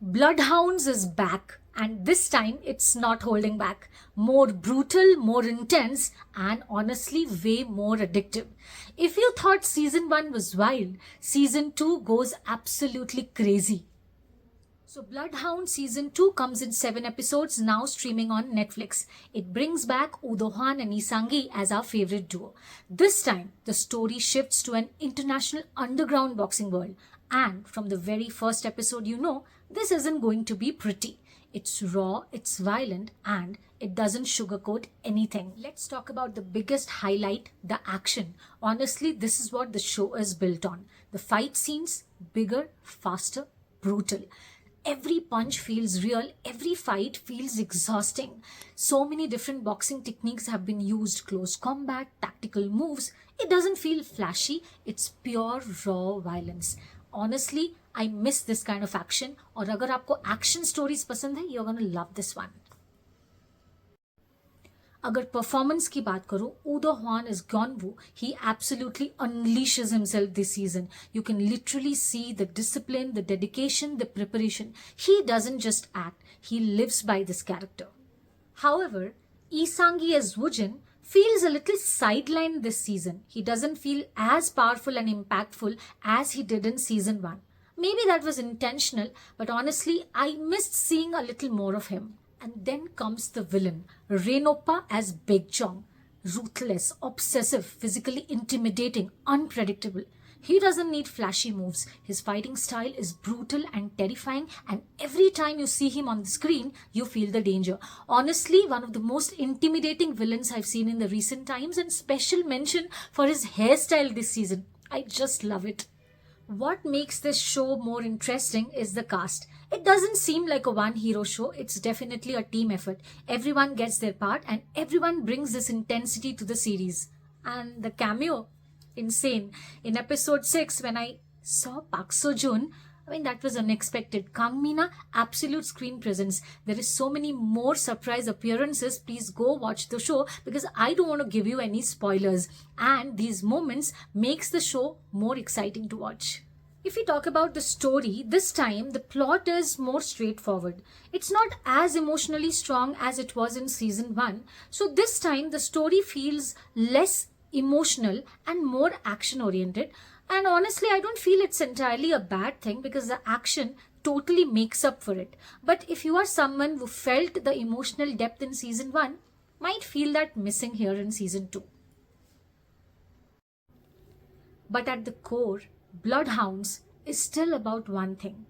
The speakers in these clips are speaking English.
Bloodhounds is back, and this time it's not holding back. More brutal, more intense, and honestly way more addictive. If you thought season 1 was wild, season 2 goes absolutely crazy. So Bloodhound season 2 comes in 7 episodes, now streaming on Netflix. It brings back Woo Do-hwan and Isangi as our favorite duo. This time, the story shifts to an international underground boxing world. And from the very first episode, you know, this isn't going to be pretty. It's raw, it's violent, and it doesn't sugarcoat anything. Let's talk about the biggest highlight, the action. Honestly, this is what the show is built on. The fight scenes, bigger, faster, brutal. Every punch feels real, every fight feels exhausting. So many different boxing techniques have been used, close combat, tactical moves. It doesn't feel flashy, it's pure raw violence. Honestly, I miss this kind of action. और अगर आपको action stories पसंद है, you're gonna love this one. अगर performance की बात करो, Woo Do-hwan as Gyeonwoo, he absolutely unleashes himself this season. You can literally see the discipline, the dedication, the preparation. He doesn't just act, he lives by this character. However, Isangi as Woojin feels a little sidelined this season. He doesn't feel as powerful and impactful as he did in season 1. Maybe that was intentional, but honestly, I missed seeing a little more of him. And then comes the villain, Renoppa as Big Chong. Ruthless, obsessive, physically intimidating, unpredictable. He doesn't need flashy moves. His fighting style is brutal and terrifying, and every time you see him on the screen, you feel the danger. Honestly, one of the most intimidating villains I've seen in the recent times, and special mention for his hairstyle this season. I just love it. What makes this show more interesting is the cast. It doesn't seem like a one hero show, it's definitely a team effort. Everyone gets their part and everyone brings this intensity to the series. And the cameo, insane. In episode 6, when I saw Park Seo-joon, that was unexpected. Kangmina, absolute screen presence. There is so many more surprise appearances. Please go watch the show because I don't want to give you any spoilers. And these moments makes the show more exciting to watch. If we talk about the story, this time the plot is more straightforward. It's not as emotionally strong as it was in season 1. So this time the story feels less emotional and more action oriented. And honestly, I don't feel it's entirely a bad thing because the action totally makes up for it. But if you are someone who felt the emotional depth in season 1, might feel that missing here in season 2. But at the core, Bloodhounds is still about one thing: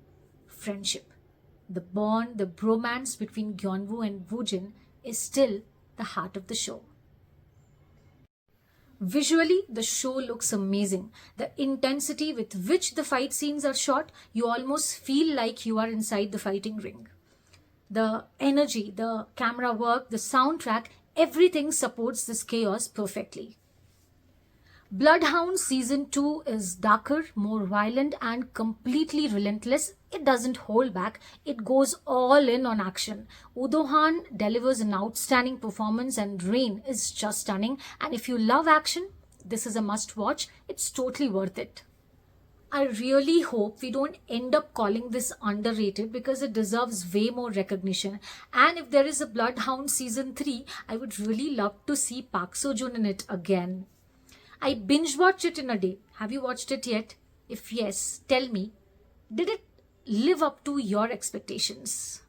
friendship. The bond, the bromance between Gyeonwoo and Woojin is still the heart of the show. Visually, the show looks amazing. The intensity with which the fight scenes are shot, you almost feel like you are inside the fighting ring. The energy, the camera work, the soundtrack, everything supports this chaos perfectly. Bloodhound season 2 is darker, more violent and completely relentless. It doesn't hold back. It goes all in on action. Woo Do-hwan delivers an outstanding performance and Rain is just stunning. And if you love action, this is a must watch. It's totally worth it. I really hope we don't end up calling this underrated because it deserves way more recognition. And if there is a Bloodhound season 3, I would really love to see Park Seo-joon in it again. I binge watched it in a day. Have you watched it yet? If yes, tell me, did it live up to your expectations?